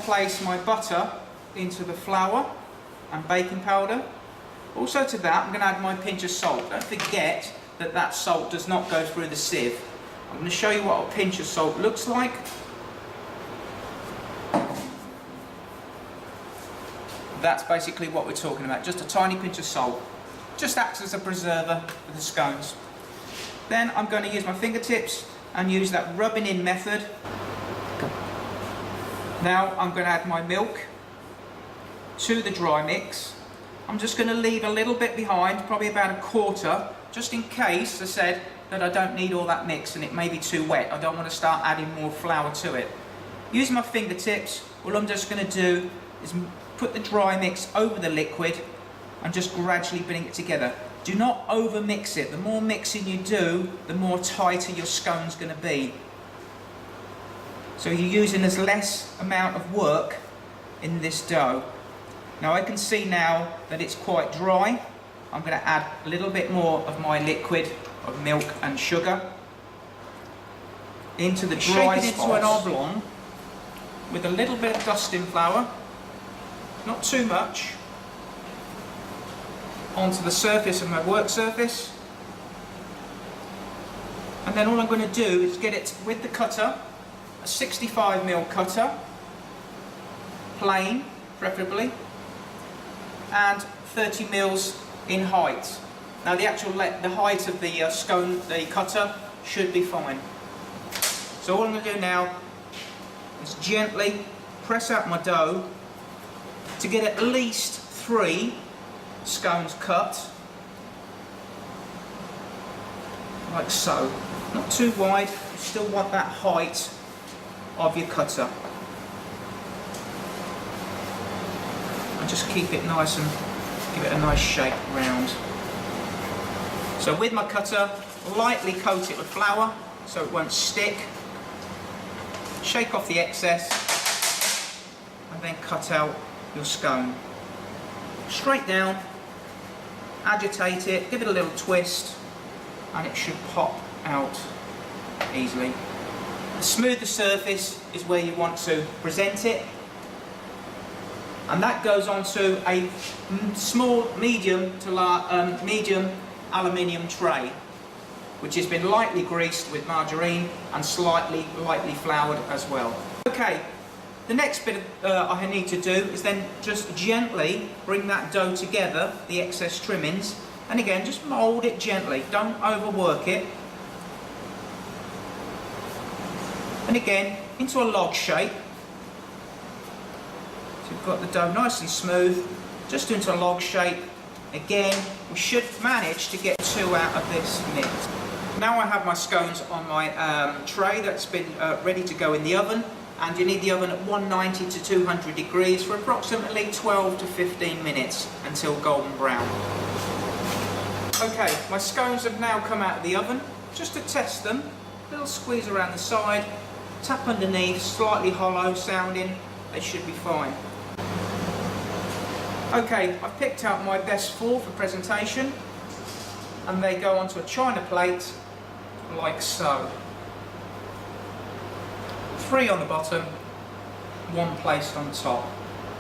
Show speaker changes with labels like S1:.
S1: place my butter into the flour and baking powder. Also to that, I'm going to add my pinch of salt. Don't forget that that salt does not go through the sieve. I'm going to show you what a pinch of salt looks like. That's basically what we're talking about, just a tiny pinch of salt. Just acts as a preserver for the scones. Then I'm going to use my fingertips and use that rubbing in method. Now I'm going to add my milk to the dry mix. I'm just going to leave a little bit behind, probably about a quarter, just in case, as I said, that I don't need all that mix and it may be too wet. I don't want to start adding more flour to it. Using my fingertips, all I'm just going to do is put the dry mix over the liquid and just gradually bring it together. Do not over mix it. The more mixing you do, the more tighter your scone's going to be. So you're using as less amount of work in this dough. Now I can see now that it's quite dry. I'm going to add a little bit more of my liquid of milk and sugar into the dry spots. Shake it into an oblong with a little bit of dusting flour, not too much, onto the surface of my work surface. And then all I'm going to do is get it with the cutter, a 65mm cutter, plain preferably, and 30mm in height. Now the height of the scone, the cutter, should be fine. So all I'm going to do now is gently press out my dough to get at least 3 scones cut, like so. Not too wide, you still want that height of your cutter. And just keep it nice and give it a nice shape round. So with my cutter, lightly coat it with flour so it won't stick. Shake off the excess and then cut out your scone. Straight down, agitate it, give it a little twist, and it should pop out easily. The smoother surface is where you want to present it, and that goes onto a small, medium aluminium tray, which has been lightly greased with margarine and lightly floured as well. Okay, the next bit I need to do is then just gently bring that dough together, the excess trimmings, and again just mould it gently, don't overwork it. And again into a log shape. So we've got the dough nice and smooth, just into a log shape. Again, we should manage to get 2 out of this mix. Now I have my scones on my tray that's been ready to go in the oven, and you need the oven at 190 to 200 degrees for approximately 12 to 15 minutes until golden brown. Okay, my scones have now come out of the oven. Just to test them, a little squeeze around the side, tap underneath, slightly hollow sounding, they should be fine. Okay, I've picked out my best 4 for presentation, and they go onto a china plate like so. 3 on the bottom, 1 placed on top.